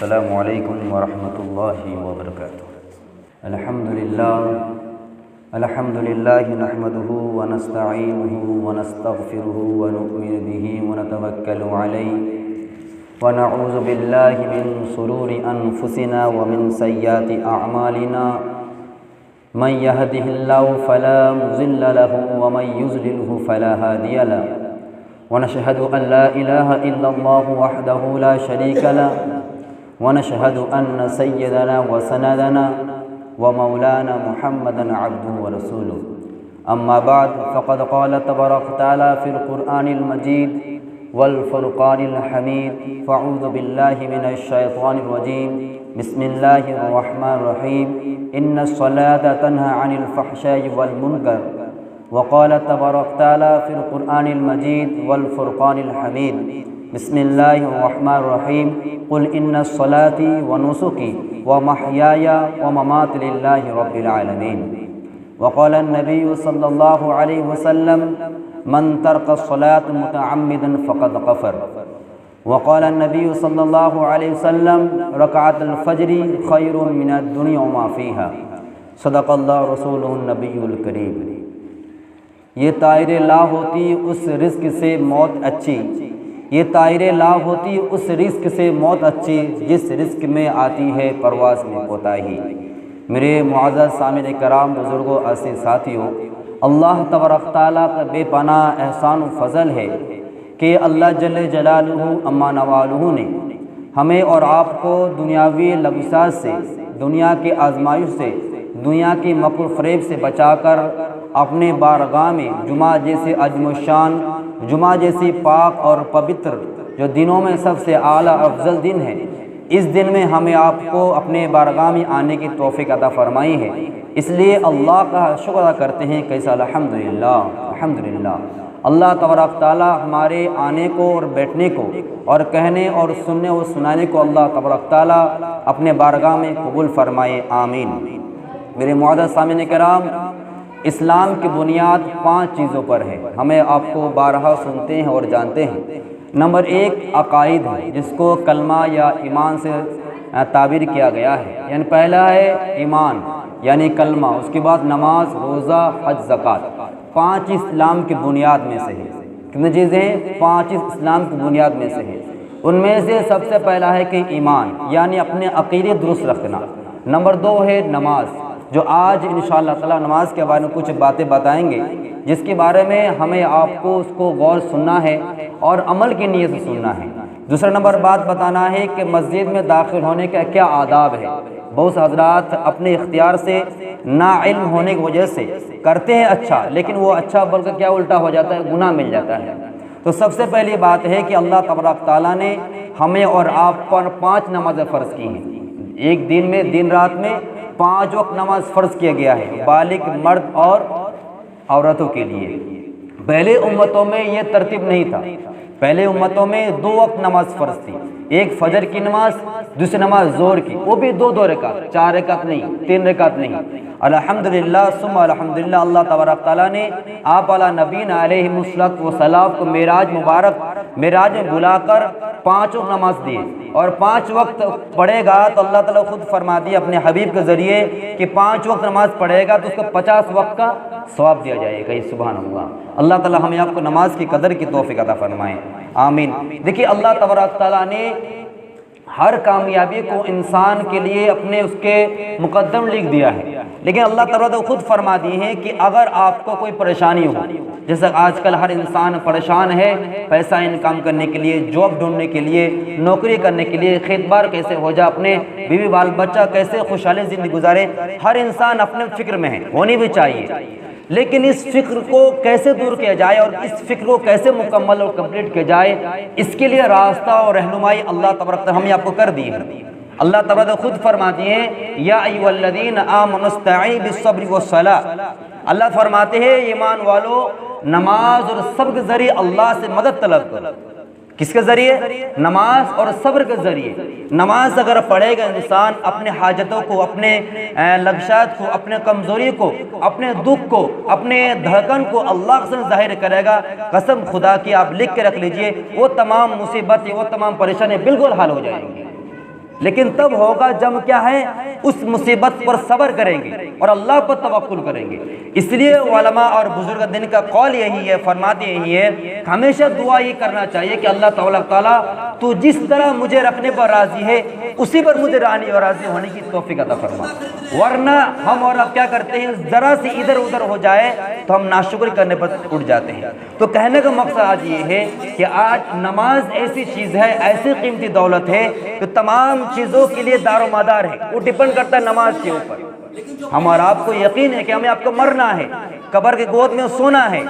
السلام علیکم ورحمۃ اللہ وبرکاتہ۔ الحمد للہ نحمده ونستعینه ونستغفره ونؤمن به ونتوکل علیہ ونعوذ باللہ من شرور انفسنا ومن سیئات اعمالنا من يهده الله فلا مضل له ومن يضلل فلا هادي له ونشهد ان لا اله الا الله وحده لا شريك له ونشهد أن سيدنا وسندنا ومولانا محمدا عبده ورسوله أما بعد فقد قال تبارك وتعالى في القرآن المجيد والفرقان الحميد فأعوذ بالله من الشيطان الرجيم بسم الله الرحمن الرحيم إن الصلاة تنهى عن الفحشاء والمنكر وقال تبارك وتعالى في القرآن المجيد والفرقان الحميد بسم الله الرحمن الرحيم قل إن الصلاة ونسكي ومحياي ومماتي لله رب العالمين وقال النبي صلى الله عليه وسلم من ترك الصلاة متعمدا فقد كفر وقال النبي صلى الله عليه وسلم ركعة الفجر خير من الدنيا وما فيها صدق الله رسوله النبي الكريم۔ یہ طائر لا ہوتی اس رزق سے موت اچھی، یہ طائر لا ہوتی اس رزق سے موت اچھی، جس رزق میں آتی ہے پرواز میں کوتاہی۔ میرے معزز سامعین کرام، بزرگوں، عزیز ساتھیوں، اللہ تبارک تعالیٰ کا بے پناہ احسان و فضل ہے کہ اللہ جل جلالہ اما نوالہ نے ہمیں اور آپ کو دنیاوی لبسات سے، دنیا کی آزمائش سے، دنیا کی مکر و فریب سے بچا کر اپنے بارگاہ میں جمعہ جیسے عظیم الشان، جمعہ جیسی پاک اور پوتر جو دنوں میں سب سے اعلیٰ افضل دن ہے، اس دن میں ہمیں آپ کو اپنے بارگاہ میں آنے کی توفیق عطا فرمائی ہے۔ اس لیے اللہ کا شکر ادا کرتے ہیں، کیسا الحمدللہ الحمدللہ۔ اللہ تبارک تعالیٰ ہمارے آنے کو اور بیٹھنے کو اور کہنے اور سننے اور سنانے کو اللہ تبارک تعالیٰ اپنے بارگاہ میں قبول فرمائے، آمین۔ میرے معزز سامعین کرام، اسلام کی بنیاد 5 چیزوں پر ہے، ہمیں آپ کو بارہا سنتے ہیں اور جانتے ہیں۔ نمبر 1 عقائد ہے، جس کو کلمہ یا ایمان سے تعبیر کیا گیا ہے، یعنی پہلا ہے ایمان یعنی کلمہ، اس کے بعد نماز، روزہ، حج، زکوٰۃ۔ 5 اسلام کی بنیاد میں سے ہے۔ کتنی چیزیں ہیں؟ 5 اسلام کی بنیاد میں سے ہے۔ ان میں سے سب سے پہلا ہے کہ ایمان یعنی اپنے عقیدے درست رکھنا۔ نمبر 2 ہے نماز، جو آج انشاءاللہ تعالی نماز کے بارے میں کچھ باتیں بتائیں گے، جس کے بارے میں ہمیں آپ کو اس کو غور سننا ہے اور عمل کی نیت سے سننا ہے۔ دوسرا نمبر بات بتانا ہے کہ مسجد میں داخل ہونے کا کیا آداب ہے۔ بہت سے حضرات اپنے اختیار سے نا علم ہونے کی وجہ سے کرتے ہیں اچھا، لیکن وہ اچھا بلکہ کیا الٹا ہو جاتا ہے، گناہ مل جاتا ہے۔ تو سب سے پہلی بات ہے کہ اللہ تبارک تعالیٰ نے ہمیں اور آپ پر 5 نمازیں فرض کی ہیں۔ ایک دن میں، دن رات میں 5 وقت نماز فرض کیا گیا ہے، بالغ مرد اور عورتوں کے لیے۔ پہلے امتوں میں یہ ترتیب نہیں تھا، پہلے امتوں میں 2 وقت نماز فرض تھی، ایک فجر کی نماز، دوسری نماز ظہر کی، وہ بھی 2 رکعت، 4 رکعت نہیں، 3 رکعت نہیں۔ الحمدللہ ثم الحمدللہ، اللہ تبارک تعالیٰ نے آپ علی نبینا علیہ الصلوۃ والسلام کو معراج میں بلا کر 5 وقت نماز دی، اور 5 وقت پڑھے گا تو اللہ تعالیٰ خود فرما دیا اپنے حبیب کے ذریعے کہ 5 وقت نماز پڑھے گا تو اس کو 50 وقت کا ثواب دیا جائے گا۔ سبحان اللہ۔ اللہ تعالیٰ ہمیں آپ کو نماز کی قدر کی توفیق عطا فرمائے، آمین۔ دیکھیے اللہ تبارک تعالیٰ نے ہر کامیابی کو انسان کے لیے اپنے اس کے مقدم لکھ دیا ہے، لیکن اللہ تعالیٰ نے خود فرما دی ہے کہ اگر آپ کو کوئی پریشانی ہو، جیسا آج کل ہر انسان پریشان ہے پیسہ انکام کرنے کے لیے، جاب ڈھونڈنے کے لیے، نوکری کرنے کے لیے، خیر بار کیسے ہو جائے، اپنے بیوی بال بچہ کیسے خوشحالی زندگی گزارے، ہر انسان اپنے فکر میں ہے، ہونی بھی چاہیے، لیکن اس فکر کو کیسے دور کیا جائے اور اس فکر کو کیسے مکمل اور کمپلیٹ کیا جائے، اس کے لیے راستہ اور رہنمائی اللہ تبارک تعالیٰ ہمیں آپ کو کر دی ہے۔ اللہ تعالیٰ خود فرماتے ہیں یا ایھا الذین آمنوا استعینوا بالصبر والصلاۃ، اللہ فرماتے ہیں ایمان والو نماز اور صبر کے ذریعے اللہ سے مدد طلب کرو۔ کس کے ذریعے؟ نماز اور صبر کے ذریعے۔ نماز اگر پڑھے گا انسان اپنے حاجتوں کو، اپنے لغزشات کو، اپنے کمزوری کو، اپنے دکھ کو، اپنے دھڑکن کو اللہ سے ظاہر کرے گا، قسم خدا کی آپ لکھ کے رکھ لیجئے، وہ تمام مصیبتیں، وہ تمام پریشانیاں بالکل حل ہو جائیں گی۔ لیکن تب ہوگا جب کیا ہے اس مصیبت پر صبر کریں گے اور اللہ پر توکل کریں گے۔ اس لیے علماء اور بزرگ دین کا قول یہی ہے، فرماتے یہی ہے کہ ہمیشہ دعا یہ کرنا چاہیے کہ اللہ تعالیٰ تو جس طرح مجھے رکھنے پر راضی ہے اسی پر مجھے راضی ہونے کی توفیق عطا فرما، ورنہ ہم اور اب کیا کرتے ہیں، ذرا سی ادھر ادھر ہو جائے تو ہم ناشکری کرنے پر اٹھ جاتے ہیں۔ تو کہنے کا مقصد آج یہ ہے کہ آج نماز ایسی چیز ہے، ایسی قیمتی دولت ہے کہ تمام چیزوں کے لیے دار و مدار ہے، وہ ڈیپینڈ کرتا ہے نماز کے اوپر۔ ہم اور آپ کو یقین ہے کہ ہمیں آپ کو مرنا ہے، قبر کی گود میں سونا ہے،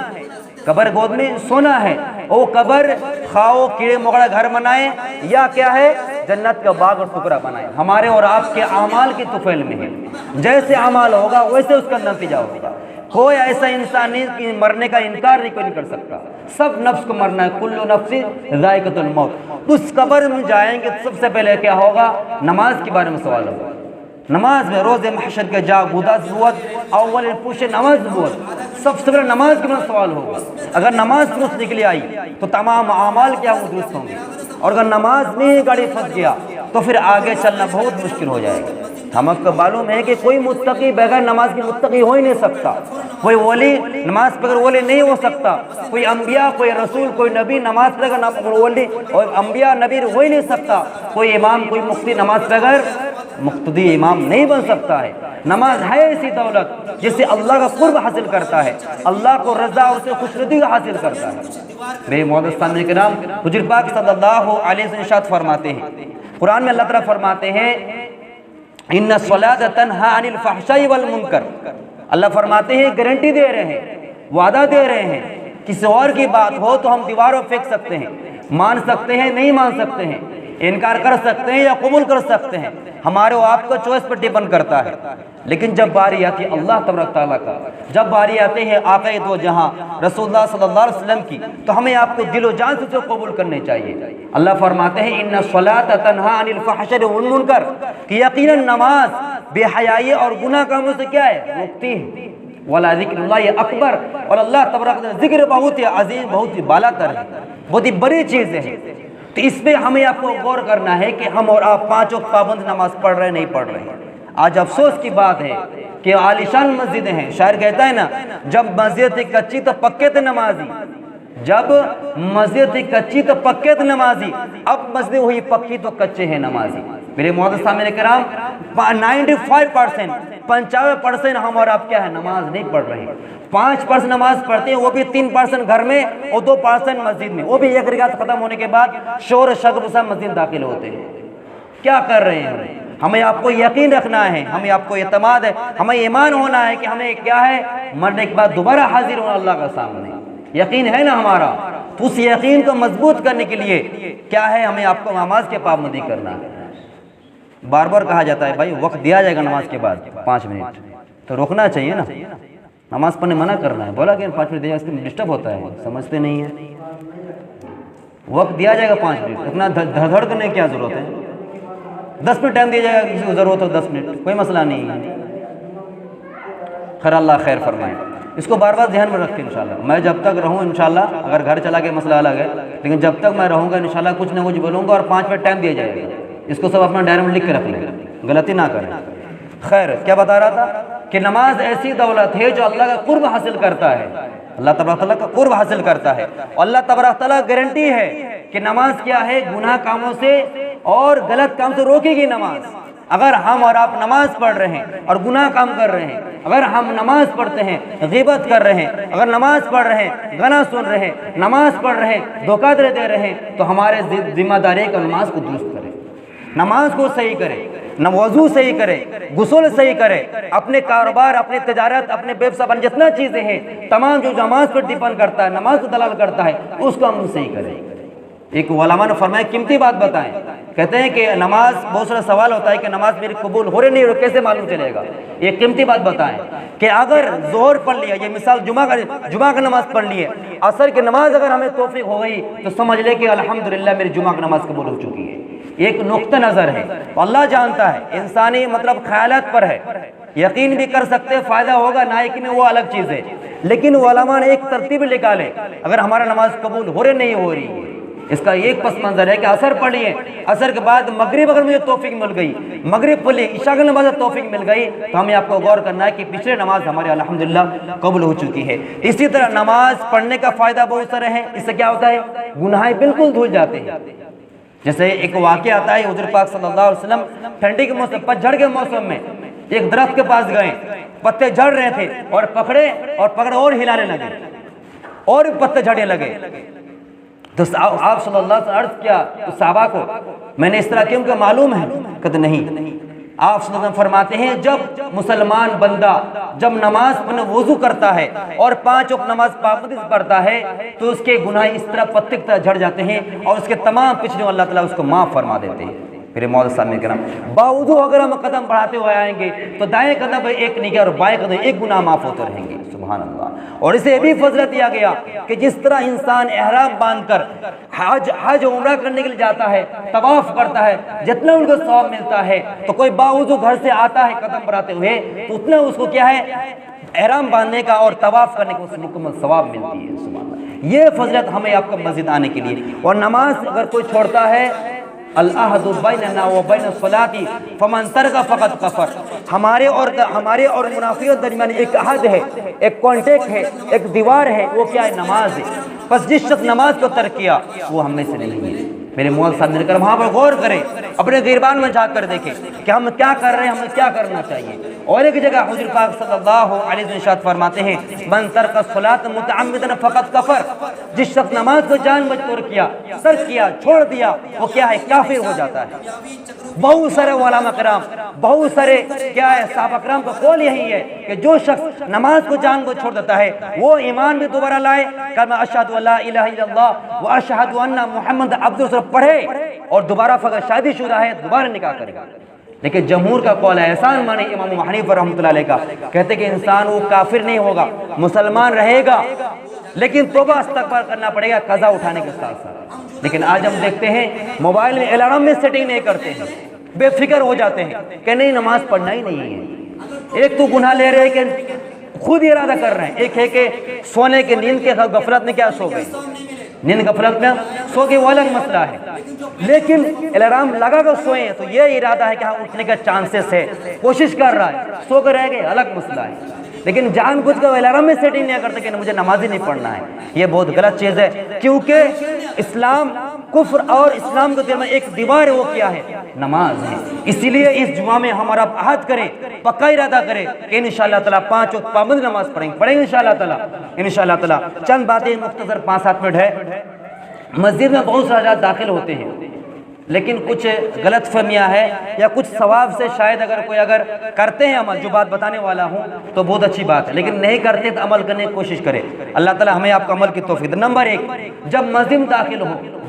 قبر گود میں سونا ہے، وہ قبر خواہ کیڑے مکوڑے گھر بنائے یا کیا ہے جنت کا باغ اور ٹکڑا بنائے، ہمارے اور آپ کے اعمال کی طفیل میں ہے۔ جیسے اعمال ہوگا ویسے اس کا نتیجہ ہوگا۔ کوئی ایسا انسان نہیں کہ مرنے کا انکار نہیں کر سکتا، سب نفس کو مرنا ہے، کل نفس ذائقۃ الموت۔ اس قبر میں جائیں گے سب سے پہلے کیا ہوگا، نماز کے بارے میں سوال ہوگا۔ نماز میں روز محشر کے جا گوداز بوت اول پوچھے نماز بوت، سب سے پہلے نماز کے بارے میں سوال ہوگا۔ اگر نماز درست نکلی آئی تو تمام اعمال کیا وہ درست ہوں گے، اور اگر نماز میں ہی گاڑی پھنس گیا تو پھر آگے چلنا بہت مشکل ہو جائے گا۔ ہم آپ کو معلوم ہے کہ کوئی متقی بغیر نماز کی متقی ہو ہی نہیں سکتا، کوئی ولی نماز بغیر ولی نہیں ہو سکتا، کوئی انبیاء کوئی رسول کوئی نبی نماز بغیر ولی اور انبیاء نبی ہو ہی نہیں سکتا، کوئی امام کوئی مفتی نماز بغیر مقتدی امام نہیں بن سکتا ہے۔ نماز ہے ایسی دولت جس سے اللہ کا قرب حاصل کرتا ہے، اللہ کو رضا اور اسے خوشنودی حاصل کرتا ہے۔ میرے معزز سامعین کرام، حضور پاک صلی اللہ علیہ وسلم ارشاد فرماتے ہیں، قرآن میں اللہ تعالیٰ فرماتے ہیں ان الصلاۃ تنہی عن الفحشاء والمنکر، اللہ فرماتے ہیں گارنٹی دے رہے ہیں، وعدہ دے رہے ہیں، کسی اور کی بات ہو تو ہم دیواروں پھینک سکتے ہیں، مان سکتے ہیں نہیں مان سکتے ہیں، انکار کر سکتے ہیں یا قبول کر سکتے ہیں، ہمارے و آپ کو چوائس پر ڈیپینڈ کرتا ہے۔ لیکن جب باری آتی ہے اللہ تبارک تعالیٰ کا، جب باری آتے ہیں آقا دو جہاں رسول اللہ صلی اللہ علیہ وسلم کی، تو ہمیں آپ کو دل و جان سے قبول کرنے چاہیے۔ اللہ فرماتے ہیں ان الصلاۃ تنہی عن الفحشاء والمنکر، کہ یقیناً نماز بے حیائی اور گناہ کاموں سے کیا ہے روکتی ہے، ولا ذکر اللہ اکبر، اور اللہ تبارک ذکر بہت ہی عظیم بہت ہی بالا تر ہے، بہت ہی بڑی چیز ہے۔ تو اس پہ ہمیں آپ کو غور کرنا ہے کہ ہم اور آپ پانچ وقت پابند نماز پڑھ رہے نہیں پڑھ رہے۔ آج افسوس کی بات ہے کہ عالیشان مسجدیں ہیں، شاعر کہتا ہے نا جب مسجد تھی کچی تو پکے تھے نمازی، جب مسجد تھی کچی تو پکے تھے نمازی، اب مسجد ہوئی پکی تو کچے ہیں نمازی۔ میرے معزز سامعین کرام، 95% ہم اور آپ کیا ہے نماز نہیں پڑھ رہے ہیں۔ 5% نماز پڑھتے ہیں، وہ بھی 3% گھر میں اور 2% مسجد میں، وہ بھی ایک رکعت ختم ہونے کے بعد شور و شغب سے مسجد داخل ہوتے ہیں۔ کیا کر رہے ہیں؟ ہمیں آپ کو یقین رکھنا ہے، ہمیں آپ کو اعتماد ہے، ہمیں ایمان ہونا ہے کہ ہمیں کیا ہے مرنے کے بعد دوبارہ حاضر ہونا اللہ کا سامنے، یقین ہے نا ہمارا۔ تو اس یقین کو مضبوط کرنے کے لیے کیا ہے ہمیں آپ کو نماز کے پابندی کرنا ہے۔ بار بار کہا جاتا ہے بھائی وقت دیا جائے گا نماز کے بعد 5 منٹ، تو رکنا چاہیے نا، نماز پڑھنے منع کرنا ہے، بولا کہ 5 منٹ دیا اس میں ڈسٹرب ہوتا ہے، سمجھتے نہیں ہیں۔ وقت دیا جائے گا 5 منٹ، اتنا دھڑ کرنے کی کیا ضرورت ہے؟ 10 منٹ ٹائم دیا جائے گا، کسی کو ضرورت ہو 10 منٹ، کوئی مسئلہ نہیں ہے۔ خیر اللہ خیر فرمائے، اس کو بار بار ذہن میں رکھیں انشاءاللہ۔ میں جب تک رہوں انشاءاللہ، اگر گھر چلا کے مسئلہ الگ ہے، لیکن جب تک میں رہوں گا انشاءاللہ کچھ نہ کچھ بولوں گا، اور 5 منٹ ٹائم دیا جائے گا، اس کو سب اپنا ڈائری میں لکھ کے رکھ لیں، غلطی نہ کریں۔ خیر کیا بتا رہا تھا کہ نماز ایسی دولت ہے جو اللہ کا قرب حاصل کرتا ہے، اللہ تبارک تعالیٰ کا قرب حاصل کرتا ہے، اور اللہ تبارک تعالیٰ گارنٹی ہے کہ نماز کیا ہے گناہ کاموں سے اور غلط کام سے روکے گی نماز۔ اگر ہم اور آپ نماز پڑھ رہے ہیں اور گناہ کام کر رہے ہیں، اگر ہم نماز پڑھتے ہیں غیبت کر رہے ہیں، اگر نماز پڑھ رہے ہیں گانا سن رہے ہیں، نماز پڑھ رہے ہیں دھوکہ دے رہے ہیں، تو ہمارے ذمہ داری ہے کہ نماز کو درست کریں، نماز کو صحیح کرے، وضو صحیح کرے، غسل صحیح کرے، اپنے کاروبار اپنے تجارت اپنے ویبسا پر جتنا چیزیں ہیں تمام جو نماز پر ڈیپینڈ کرتا ہے، نماز کو دلال کرتا ہے، اس کو ہم صحیح کریں۔ ایک علماء نے فرمایا قیمتی بات بتائیں، کہتے ہیں کہ نماز بہت سارا سوال ہوتا ہے کہ نماز میری قبول ہو رہی نہیں ہو رہی کیسے معلوم چلے گا؟ ایک قیمتی بات بتائیں کہ اگر ظہر پڑھ لیا، یہ مثال جمعہ کا نماز پڑھ لی ہے، عصر کی نماز اگر ہمیں توفیق ہو گئی تو سمجھ لے کہ الحمدللہ میری جمعہ کی نماز قبول ہو چکی ہے۔ ایک نقطہ نظر ہے، اللہ جانتا ہے، انسانی خیالات پر ہے، یقین بھی کر سکتے فائدہ ہوگا نہ یقین وہ الگ چیز ہے، لیکن علماء نے ایک ترتیب نکالے، اگر ہمارا نماز قبول ہو رہی نہیں ہو رہی ہے، اس کا ایک پس منظر ہے کہ عصر پڑھی ہے، عصر کے بعد مغرب اگر مجھے توفیق مل گئی، مغرب پڑھی، عشاء کی نماز توفیق مل گئی، تو ہمیں آپ کو غور کرنا ہے کہ پچھلے نماز ہمارے الحمدللہ قبول ہو چکی ہے۔ اسی طرح نماز پڑھنے کا فائدہ بہت سارے ہیں، اس سے کیا ہوتا ہے؟ گناہ بالکل دھل جاتے ہیں۔ جیسے ایک واقعہ آتا ہے، حضور پاک صلی اللہ علیہ وسلم ٹھنڈی کے موسم، پتجھڑ کے موسم میں ایک درخت کے پاس گئے، پتے جھڑ رہے تھے اور پکڑے اور ہلانے لگے اور پتے جھڑنے لگے، تو آپ صلی اللہ علیہ وسلم عرض کیا صحابہ کو، میں نے اس طرح کیوں کہ معلوم ہے؟ کہتے نہیں۔ آپ صلی اللہ علیہ وسلم فرماتے ہیں جب مسلمان بندہ جب نماز پڑھنے وضو کرتا ہے اور 5 وقت نماز پابندی سے پڑھتا ہے تو اس کے گناہ اس طرح پتے کی طرح جھڑ جاتے ہیں اور اس کے تمام پچھلے اللہ تعالیٰ اس کو معاف فرما دیتے ہیں۔ میرے مولانا سامنے کرام، باوضو اگر ہم قدم بڑھاتے ہوئے آئیں گے تو دائیں قدم ایک نیکی اور بائیں قدم ایک گناہ معاف ہوتے رہیں گے، سبحان اللہ۔ اور اسے بھی فضیلت دیا گیا کہ جس طرح انسان احرام باندھ کر حج عمرہ کرنے کے لیے جاتا ہے، طواف کرتا ہے، جتنا ان کو ثواب ملتا ہے، تو کوئی باوضو گھر سے آتا ہے قدم بڑھاتے ہوئے تو اتنا اس کو کیا ہے؟ احرام باندھنے کا اور طواف کرنے کا اس کو مکمل ثواب ملتی ہے، سبحان اللہ۔ یہ فضیلت ہمیں آپ کو مسجد آنے کے لیے۔ اور نماز اگر کوئی چھوڑتا ہے، العہد بیننا وبین الصلاۃ فمن ترک فقد کفر، ہمارے اور منافقوں کے درمیان ایک عہد ہے، ایک کانٹیکٹ ہے، ایک دیوار ہے، وہ کیا ہے؟ نماز ہے۔ بس جس شخص نماز کو ترک کیا وہ ہم میں سے نہیں ہے۔ میرے مولا صاحب مل کر وہاں پر غور کریں، اپنے گریبان میں جا کر دیکھیں کہ ہم کیا کر رہے ہیں، ہمیں کیا کرنا چاہیے۔ اور ایک جگہ حضور پاک صلی اللہ علیہ وسلم ارشاد فرماتے ہیں من ترک الصلاۃ متعمدا فقد کفر، جس شخص نماز کو جان بوجھ کر کیا، ترک کیا، چھوڑ دیا، وہ کیا ہے؟ کافر ہو جاتا ہے۔ بہت سارے علماء کرام، بہت سارے کیا ہے صحابہ کرام کا قول یہی ہے کہ جو شخص نماز کو جان کو چھوڑ دیتا ہے وہ ایمان بھی دوبارہ لائے، کلمہ اشہد ان لا الہ الا اللہ واشہد ان محمد عبدہ ورسولہ پڑھے اور دوبارہ اگر شادی شدہ ہے دوبارہ نکاح کرے گا۔ لیکن جمہور کا قول ہے، احسان مانے امام ابو حنیفہ رحمۃ اللہ علیہ کا، کہتے کہ انسان وہ کافر نہیں ہوگا، مسلمان رہے گا، لیکن توبہ استغفار کرنا پڑے گا قضا اٹھانے کے ساتھ ساتھ۔ لیکن آج ہم دیکھتے ہیں موبائل میں الارم میں سیٹنگ نہیں کرتے ہیں، بے فکر ہو جاتے ہیں کہ نہیں نماز پڑھنا ہی نہیں ہے۔ ایک تو گناہ لے رہے کہ خود ارادہ کر رہے ہیں، ایک ہے کہ سونے کے نیند کے غفلت میں کیا سو گئے، نیند غفلت میں سو کے وہ الگ مسئلہ ہے، لیکن الارم لگا کر سوئے ہیں تو یہ ارادہ ہے کہ ہاں اٹھنے کا چانسز ہے، کوشش کر رہا ہے، سو کر رہ گئے الگ مسئلہ ہے۔ لیکن جان بوجھ کر الارم میں سیٹنگ نہیں کرتے کہ مجھے نماز ہی نہیں پڑھنا ہے، یہ بہت غلط چیز ہے، کیونکہ اسلام کفر اور اسلام کے درمیان ایک دیوار ہے، وہ کیا ہے؟ نماز ہے۔ اسی لیے اس جمعہ میں ہمارا عہد کریں، پکا ارادہ کریں کہ انشاءاللہ تعالیٰ 5 وقت پابند نماز پڑھیں گے انشاءاللہ تعالیٰ، انشاءاللہ تعالیٰ۔ چند باتیں مختصر 5-7 منٹ ہے۔ مسجد میں بہت سارے داخل ہوتے ہیں، لیکن کچھ غلط فہمیاں ہے یا کچھ ثواب سے شاید اگر کوئی کرتے ہیں عمل، جو بات بتانے والا ہوں تو بہت اچھی بات ہے، لیکن نہیں کرتے تو عمل کرنے کی کوشش کرے۔ اللہ تعالیٰ ہمیں آپ کو عمل کی توفیق دے۔ نمبر 1، جب مسجد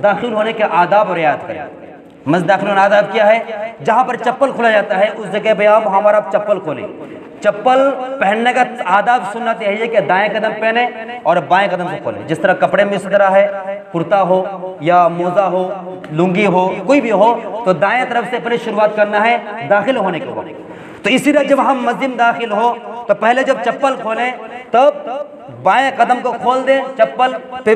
داخل ہونے کے آداب اور رعایت کریں۔ مسجد داخل ہونے آداب کیا ہے؟ جہاں پر چپل کھلا جاتا ہے اس جگہ پہ آپ ہمارا چپل کھولیں۔ چپل پہننے کا آداب سنت یہی ہے کہ دائیں قدم پہنے اور بائیں قدم سے کھولیں، جس طرح کپڑے میں اس طرح ہے، کرتا ہو یا موزہ ہو، لنگی ہو، کوئی بھی ہو تو دائیں طرف سے پہلے شروعات کرنا ہے داخل ہونے کے وقت۔ تو اسی طرح جب ہم مسجد داخل ہو تو پہلے جب چپل کھولیں تب بائیں قدم کو کھول دیں چپل، پھر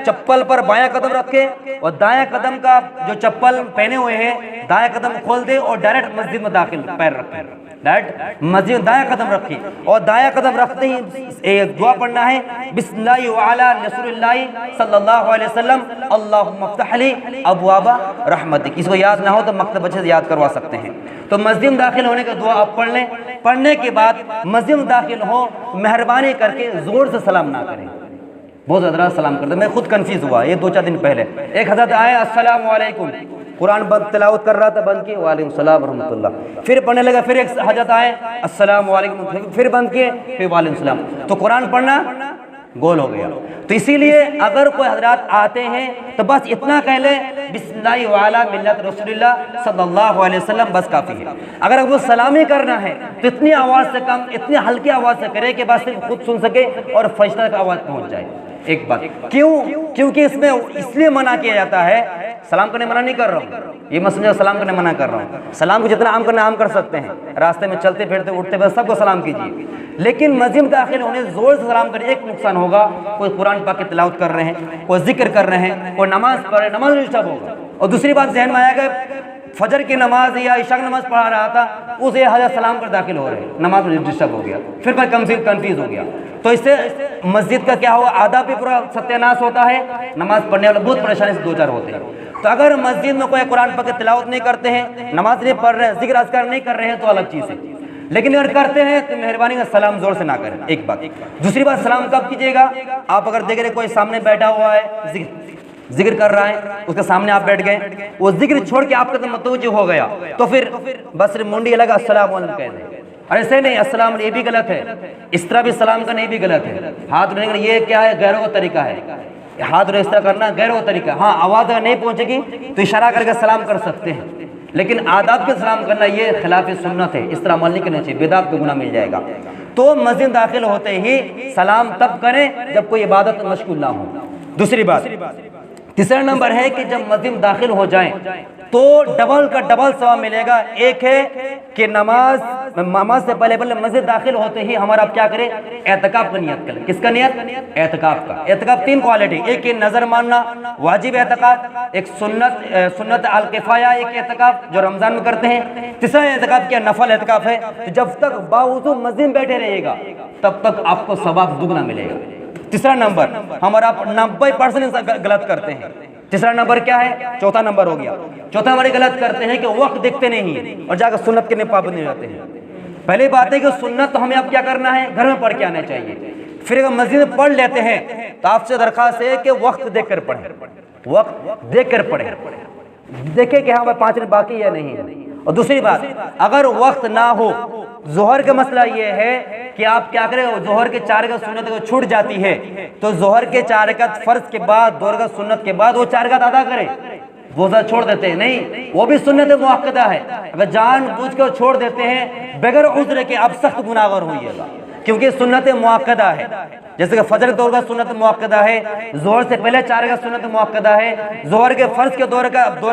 چپل پر بائیں قدم رکھیں اور دائیں قدم کا جو چپل پہنے ہوئے ہیں دائیں قدم کھول دیں اور ڈائریکٹ مسجد میں داخل پیر رکھیں، ڈائریکٹ مسجد دائیں قدم رکھیں اور دائیں قدم رکھتے ہی دعا پڑھنا ہے بسم اللہ وعلی رسول اللہ صلی اللہ علیہ وسلم اللہم افتح لی ابواب رحمتک۔ اس کو یاد نہ ہو تو مکتب اچھے سے یاد کروا سکتے ہیں۔ تو مسجد داخل ہونے کا دعا آپ پڑھ لیں، پڑھنے کے بعد مسجد داخل ہو مہربانی کر کے زور سے سلام نہ کریں، بہت زیادہ سلام کرتے، میں خود کنفیوز ہوا یہ 2-4 دن پہلے، ایک حضرت آئے السلام علیکم، قرآن تلاوت کر رہا تھا، بند کیے وعلیکم السلام ورحمۃ اللہ، پھر پڑھنے لگا، پھر ایک حضرت آئے السلام علیکم، پھر بند کیے، پھر وعلیکم السلام، تو قرآن پڑھنا گول ہو گیا۔ تو اسی لیے اگر کوئی حضرات آتے ہیں تو بس اتنا کہہ لیں بسم اللہ وعلی ملت رسول اللہ صلی اللہ علیہ وسلم، بس کافی ہے۔ اگر وہ سلامی کرنا ہے تو اتنی آواز سے کم، اتنی ہلکی آواز سے کرے کہ بس صرف خود سن سکے اور فرشتہ کا آواز پہنچ جائے۔ ایک بات کیونکہ اس میں اس لیے منع کیا جاتا ہے سلام کرنے منع نہیں کر رہا ہوں، یہ مت سمجھو سلام کرنے منع کر رہا ہوں، سلام کو جتنا عام کرنا عام کر سکتے ہیں، راستے میں چلتے پھرتے اٹھتے بس سب کو سلام کیجیے، لیکن مسجد میں داخل ہونے زور سے سلام کرنے ایک نقصان ہوگا، کوئی قرآن پاک کی تلاوت کر رہے ہیں، کوئی ذکر کر رہے ہیں، کوئی نماز پڑھ رہے ہیں، نماز میں ڈسٹرب ہوگا۔ اور دوسری بات ذہن میں آیا کہ فجر کی نماز یا عشاء کی نماز پڑھا رہا تھا، اسے حضرت سلام کر داخل ہو رہے ہیں، نماز میں ڈسٹرب ہو گیا، پھر میں کنفیوز ہو گیا، تو اس سے مسجد کا کیا ہوا، آداب بھی پورا ستیہ ناش ہوتا ہے، نماز پڑھنے والے بہت پریشانی سے دو چار ہوتے ہیں۔ تو اگر مسجد میں کوئی قرآن پاک کی تلاوت نہیں کرتے ہیں، نماز نہیں پڑھ رہے ہیں، ذکر اذکار نہیں کر رہے ہیں تو الگ چیز ہے، لیکن اگر کرتے ہیں تو مہربانی کا سلام زور سے نہ کریں، ایک بات۔ دوسری بات، سلام کب کیجیے گا، آپ اگر دیکھ رہے کوئی سامنے بیٹھا ہوا ہے ذکر کر رہا ہے، اس کے سامنے آپ بیٹھ گئے، وہ ذکر چھوڑ کے آپ کا متوجہ ہو گیا تو پھر بس منڈی لگا السلام علیکم کہہ دیں، اور ایسے نہیں السلام علیکم، یہ بھی غلط ہے، اس طرح بھی سلام کرنا یہ بھی غلط ہے، ہاتھ اٹھانے کا یہ کیا ہے، غیروں کا طریقہ ہے، ہاتھ اس طرح کرنا غیروں کا طریقہ، ہاں آواز اگر نہیں پہنچے گی تو اشارہ کر کے سلام کر سکتے ہیں، لیکن آداب کے سلام کرنا یہ خلاف سنت ہے، اس طرح عمل نہیں کرنا چاہیے، بدعت کا گناہ مل جائے گا۔ تو مسجد داخل ہوتے ہی سلام تب کریں جب کوئی عبادت میں مشغول نہ ہو۔ دوسری بات، تیسرا نمبر ہے کہ جب مسجد داخل ہو جائیں تو ڈبل کا ڈبل ثواب ملے گا۔ ایک ہے کہ نماز سے پہلے مسجد داخل ہوتے ہی ہمارا آپ کیا کریں، اعتکاف کا نیت کریں۔ کس کا نیت؟ اعتکاف کا۔ اعتکاف تین کوالٹی، ایک نظر ماننا واجب اعتکاف، ایک سنت الکفایہ ایک اعتکاف جو رمضان میں کرتے ہیں، تیسرا اعتکاف کیا نفل اعتکاف ہے، تو جب تک باوضو مسجد میں بیٹھے رہے گا تب تک آپ کو ثواب دگنا ملے گا۔ تیسرا نمبر، ہمارا 90% غلط کرتے ہیں۔ تیسرا نمبر کیا ہے؟ چوتھا نمبر ہو گیا، چوتھا ہمارے غلط کرتے ہیں کہ وقت دیکھتے نہیں اور جا کر سنت کے پابند نہیں رہتے ہیں۔ پہلی بات ہے کہ سنت تو ہمیں اب کیا کرنا ہے، گھر میں پڑھ کے آنا چاہیے، پھر اگر مسجد میں پڑھ لیتے ہیں تو آپ سے درخواست ہے کہ وقت دیکھ کر پڑھیں، وقت دیکھ کر پڑھیں، دیکھیں کہ ہاں 5 منٹ باقی یا نہیں ہے۔ اور دوسری بات، اگر وقت نہ ہو، ظہر کا مسئلہ یہ ہے کہ آپ کیا کریں، ظہر کے 4 رکعت سنت کو چھوٹ جاتی ہے تو ظہر کے 4 رکعت فرض کے بعد 2 رکعت سنت کے بعد وہ 4 رکعت ادا کریں، وہ چھوڑ دیتے ہیں نہیں، وہ بھی سنت مؤکدہ ہے، اگر جان بوجھ کر چھوڑ دیتے ہیں بغیر عذر کے آپ سخت گناہگار ہوئیے گا، کیونکہ سنت مؤکدہ ہے۔ جیسے کہ فجر کے 2 رکعت سنت مؤکدہ ہے، ظہر سے پہلے 4 رکعت سنت مؤکدہ ہے، ظہر کے فرض کے 2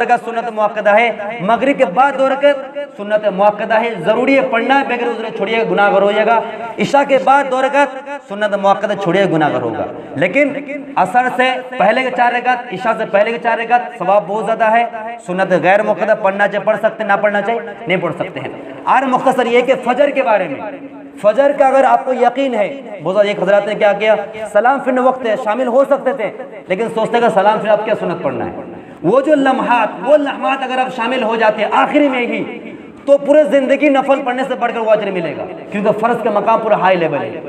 رکعت سنت مؤکدہ ہے، مغرب کے بعد 2 رکعت سنت مؤکدہ ہے، ضروری ہے پڑھنا ہے، بغیر عذر چھوڑیے گا گناہگار ہوئیے گا۔ عشاء کے بعد 2 رکعت سنت مؤکدہ چھوڑیے گا گناہگار ہوگا، لیکن عصر سے پہلے کے 4 رکعت، عشاء سے پہلے کے 4 رکعت ثواب بہت زیادہ ہے۔ سنت غیر مؤکدہ پڑھنا چاہیے پڑھ سکتے ہیں، نہ پڑھنا چاہیے نہیں پڑھ سکتے ہیں۔ اور مختصر یہ کہ فجر کے بارے میں، فجر کا اگر آپ کو یقین ہے، بہت سارے ایک حضرات نے کیا کیا، سلام پھرنے وقت ہے شامل ہو سکتے تھے لیکن سوچتے کہ سلام پھر آپ کیا سنت پڑھنا ہے، وہ جو لمحات اگر آپ شامل ہو جاتے ہیں آخری میں ہی تو پورے زندگی نفل پڑھنے سے بڑھ کر وہ اجر ملے گا، کیونکہ فرض کا مقام پورا ہائی لیول ہے۔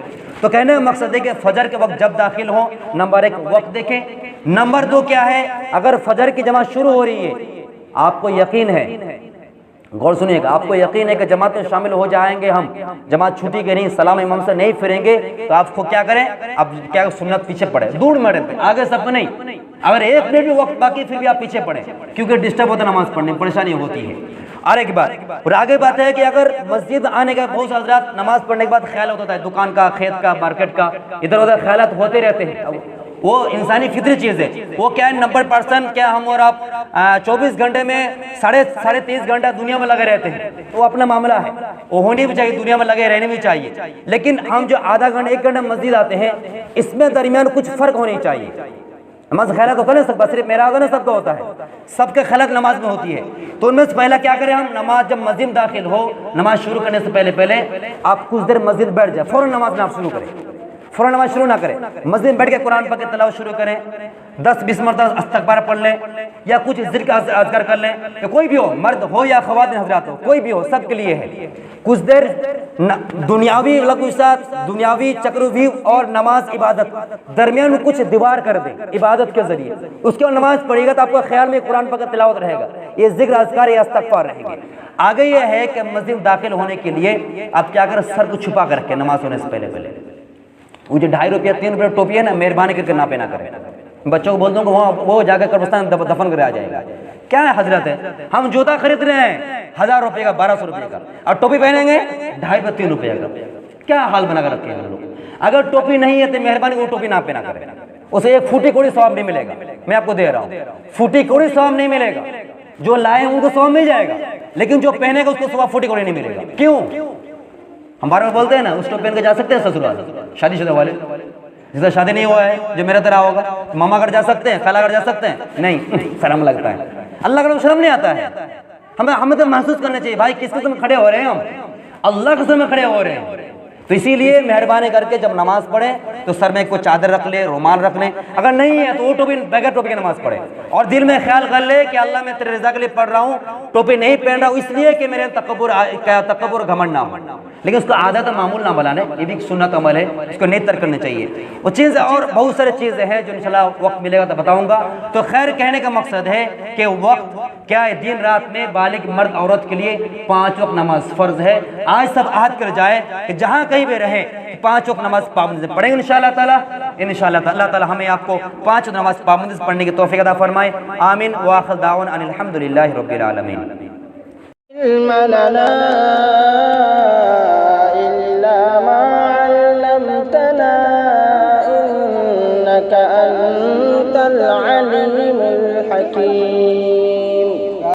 تو کہنے کا مقصد ہے کہ فجر کے وقت جب داخل ہوں، نمبر 1 وقت دیکھیں، نمبر 2 کیا ہے، اگر فجر کی جماعت شروع ہو رہی ہے، آپ کو یقین ہے، غور سنیے گا، آپ کو یقین ہے کہ جماعت میں شامل ہو جائیں گے، ہم جماعت چھوٹی کے نہیں، سلام امام سے نہیں پھریں گے، تو آپ کو کیا کریں، اب کیا سنت پیچھے پڑے، دور میں رہتے آگے سب نہیں، اگر 1 منٹ بھی وقت باقی پھر بھی آپ پیچھے پڑیں، کیونکہ ڈسٹرب ہوتا ہے نماز پڑھنے میں، پریشانی ہوتی ہے۔ اور ایک بات، اور آگے بات ہے کہ اگر مسجد آنے کا بہت سے حضرات نماز پڑھنے کے بعد خیال ہوتا ہے دکان کا، کھیت کا، مارکیٹ کا، ادھر ادھر خیالات ہوتے رہتے ہیں، وہ انسانی فطری چیز ہے، وہ کیا ہے 90% کیا ہم اور آپ 24 گھنٹے میں 23.5 گھنٹہ دنیا میں لگے رہتے ہیں، وہ اپنا معاملہ ہے، وہ ہونی بھی چاہیے، دنیا میں لگے رہنے بھی چاہیے، لیکن ہم جو آدھا گھنٹہ 1 گھنٹہ مسجد آتے ہیں اس میں درمیان کچھ فرق ہونی چاہیے۔ نماز خیالات ہوتا ہے نا، سب کا صرف میرا ہوتا ہے نا، سب کا ہوتا ہے، سب کے خیالات نماز میں ہوتی ہے، تو ان میں سے پہلا کیا کریں ہم، نماز جب مسجد داخل ہو، نماز شروع کرنے سے پہلے آپ کچھ دیر مسجد بیٹھ جائیں، فوراً نماز نہ شروع کریں، فوراً نماز شروع نہ کریں، مسجد میں بیٹھ کے قرآن پاک کی تلاوت شروع کریں، 10-20 مرتبہ استغفار پڑھ لیں یا کچھ ذکر اذکار کر لیں، کہ کوئی بھی ہو، مرد ہو یا خواتین حضرات ہو، کوئی بھی ہو، سب کے لیے ہے۔ کچھ دیر دنیاوی لغو ساتھ، دنیاوی چکروی اور نماز عبادت درمیان میں کچھ دیوار کر دیں عبادت کے ذریعے، اس کے بعد نماز پڑھیے گا تو آپ کو خیال میں قرآن پاک کی تلاوت رہے گا، یہ ذکر اذکار یا استغفار رہیں گے۔ آگے یہ ہے کہ مسجد داخل ہونے کے لیے آپ کیا کریں، سر کو چھپا کر رکھیں نماز ہونے سے پہلے۔ وہ جو 2.5 روپیہ 3 روپیہ ٹوپی ہے نا، مہربانی کر کے نہ پہنا کریں، بچوں کو بولتا ہوں کہ وہ جا کے قبرستان دفن کرے آ جائے گا، کیا ہے حضرت ہے، ہم جوتا خرید رہے ہیں 1000 روپے کا، 1200 روپے کا، اور ٹوپی پہنیں گے 2.5 3 روپے کا، کیا حال بنا کر رکھے ہیں ہم لوگ۔ اگر ٹوپی نہیں ہے تو مہربانی وہ ٹوپی نہ پہنا کریں، اسے ایک پھوٹی کوڑی ثواب نہیں ملے گا، میں آپ کو دے رہا ہوں، پھوٹی کوڑی ثواب نہیں ملے گا، جو لائے ان کو ثواب مل جائے گا، لیکن جو پہنے گا اس کو ثواب پھوٹی کوڑی نہیں ملے گا۔ کیوں؟ ہم بار بار بولتے ہیں نا اس کو پہن کے جا سکتے ہیں سسرال، شادی شدہ والے جس کا شادی نہیں ہوا ہے جو میرا طرح ہوگا، ماما گھر جا سکتے ہیں، خالہ گھر جا سکتے ہیں؟ نہیں، شرم لگتا ہے، اللہ کا شرم نہیں آتا ہے۔ ہمیں تو محسوس کرنا چاہیے بھائی کس قسم میں کھڑے ہو رہے ہیں، ہم اللہ کے قسم میں کھڑے ہو رہے ہیں۔ تو اسی لیے مہربانی کر کے جب نماز پڑھیں تو سر میں کوئی چادر رکھ لے، رومال رکھ لیں، اگر نہیں ہے تو وہ ٹوپی بغیر ٹوپی کی نماز پڑھے، اور دل میں خیال کر لے کہ اللہ میں تیرے رضا کے لیے پڑھ رہا ہوں، ٹوپی نہیں پہن رہا ہوں اس لیے کہ میرے تکبر گھمنڈ نہ ہو، لیکن اس کو عادت معمول نہ بنانے، یہ بھی سنت عمل ہے، اس کو نہیں ترک کرنا چاہیے۔ وہ چیز اور بہت سارے چیزیں ہیں جو انشاءاللہ وقت ملے گا تو بتاؤں گا۔ تو خیر کہنے کا مقصد ہے کہ وقت کیا ہے، دن رات میں بالغ مرد عورت کے لیے 5 وقت نماز فرض ہے۔ آج سب عہد کر جائے کہ جہاں کہیں بھی رہے 5 وقت نماز پابندی سے پڑھیں گے انشاءاللہ تعالی۔ انشاءاللہ اللہ تعالی ہمیں آپ کو 5 نماز پابندی سے پڑھنے کی توفیق عطا فرمائے، آمین وآخر دعوانا ان الحمدللہ رب العالمین۔